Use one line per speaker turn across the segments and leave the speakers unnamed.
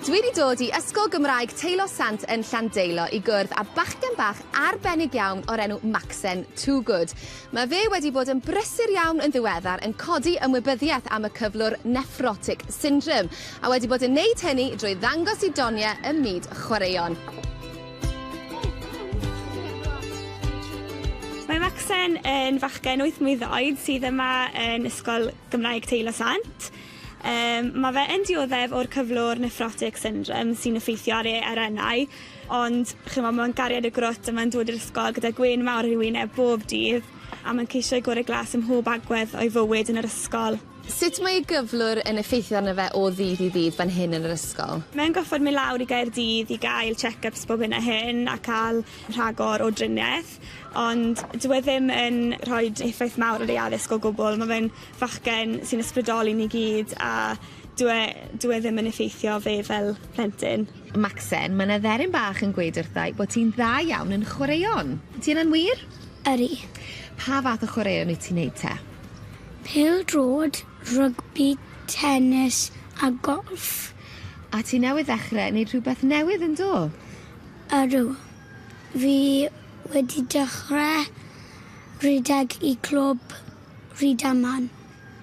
Dwi wedi dod i Ysgol Gymraeg Teilo Sant yn Llandeilo i gwrdd â bachgen bach arbennig iawn o'r enw Macsen Too Good. Mae fe wedi bod yn brysur iawn yn ddiweddar yn codi ymwybyddiaeth am y cyflwr Nephrotic Syndrome a wedi bod yn neud hynny drwy ddangos i doniau ym myd chwaraeon.
Mae Macsen yn fachgen 8 mlwydd oed sydd yma yn Ysgol Gymraeg Teilo Sant. Mae fe yn dioddef o'r cyflwr Nephrotic Syndrome sy'n effeithio ar ei arennau, ond mae'n gariad y grwt a mae'n dod i'r ysgol gyda gwyn mawr ar ei wyneb bob dydd a mae'n ceisio gorau glas ym mhob agwedd o'i fywyd yn yr ysgol.
Sut mae gyflwr yn effeithio arno fe o ddydd i ddydd fan hyn yn yr ysgol?
Mae'n goffod mynd lawr i Gaerdydd i gael check-ups bob hyn a hyn a cael rhagor o driniaeth, ond dyw e ddim yn rhoi effaith mawr ar ei addysg o gwbl. Mae fe'n fachgen sy'n ysbrydoli ni gyd a dyw e ddim yn effeithio fe fel plentyn.
Macsen, mae yna dderyn bach yn gweud wrthai bod ti'n dda iawn yn chwaraeon. Ti'n anwyr?
Ydy.
Pa fath o chwaraeon wyt ti'n neud te?
Pêl-drod, rygbi, tennis a golff.
A ti newydd ddechrau wneud rhywbeth newydd yn do?
Ydw. Fi wedi dechrau rhedeg i clwb Rydaman.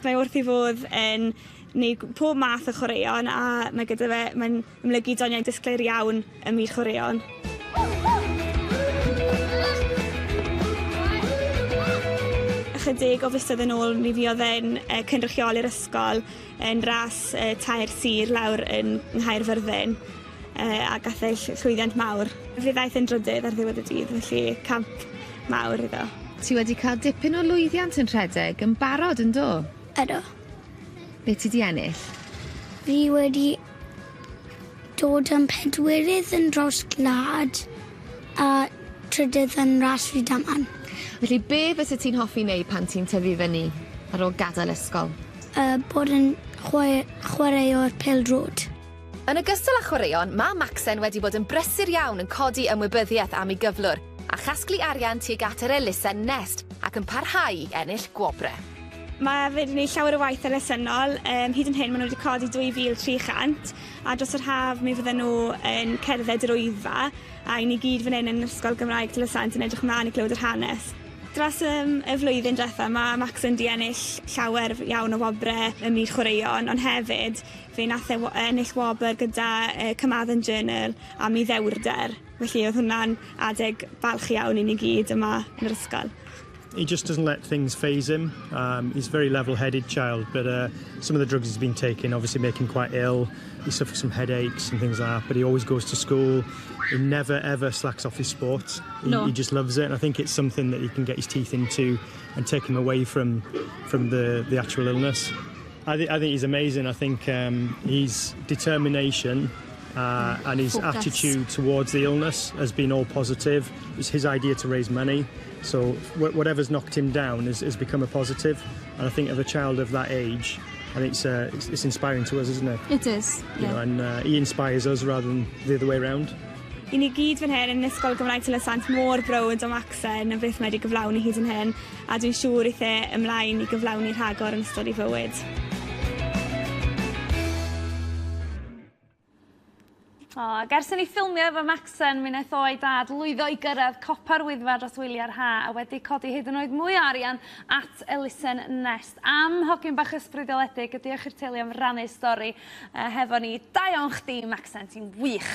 Mae wrth i fod yn gwneud pob math o chwaraeon a mae gyda fe, mae'n ymlygu doniau disglair iawn ym myd chwaraeon. Chydig o fisoedd yn ôl mi fi oedd e'n cynrychioli'r ysgol yn ras tair sir lawr yn Nghaerfyrddin a gath ei llwyddiant mawr. Fe ddaeth yn drydydd ar ddiwedd y dydd, felly camp mawr iddo.
Ti wedi cael dipyn o lwyddiant yn rhedeg yn barod yn do?
Ydw.
Be ti di ennill?
Fi wedi dod yn pedwerydd yn dros glad a trydydd yn ras Rydaman.
Felly be fysa ti'n hoffi wneud pan ti'n tyfu fyny ar ôl gadael ysgol?
Bod yn chwaraeo'r pêl-drod.
Yn ogystal â chwaraeon, mae Macsen wedi bod yn brysur iawn yn codi ymwybyddiaeth am ei gyflwr a chasglu arian tuag at yr elusen nest ac yn parhau i ennill gwobre.
Mae fe wedi gwneud llawer o waith elusennol. Hyd yn hyn maen nhw wedi codi 2,300 a dros yr haf mi fydden nhw yn cerdded yr wyddfa a i ni gyd fan hyn yn Ysgol Gymraeg Teilo Sant yn edrych mlaen i glywed yr hanes. Dros y flwyddyn diwethaf mae Macsen di ennill llawer iawn o wobre ym myd chwaraeon, ond hefyd fe nath ennill wobr gyda Cymadden Journal am ei ddewrder. Felly oedd hwnna'n adeg balch iawn i ni gyd yma yn yr ysgol.
He just doesn't let things faze him. He's a very level-headed child, but some of the drugs he's been taking obviously make him quite ill. He suffers from headaches and things like that, but he always goes to school. He never, ever slacks off his sport. He just loves it, and I think it's something that he can get his teeth into and take him away from the actual illness. I think he's amazing. I think his determination and his attitude towards the illness has been all positive. It's his idea to raise money. So whatever's knocked him down has become a positive. And I think of a child of that age, I think it's inspiring to us, isn't it?
It is, yeah.
You know, and he inspires us rather than the other way around.
I ni gyd fan hyn yn Ysgol Gymraeg Teilo Sant mor browd o Macsen yn beth mae wedi gyflawni hyd yn hyn a dwi'n siŵr eith e ymlaen i gyflawni rhagor yn ystod ei fywyd.
Ers i ni ffilmio efo Macsen, mi wnaeth o'i dad lwyddo i gyrraedd copa'r wyddfa dros wyliau'r ha a wedi codi hyd yn oed mwy o arian at elusen nest. Am hogyn bach ysbrydoliedig, diolch i'r teulu am rannu stori hefo ni. Da iawn chdi, Macsen, ti'n wych!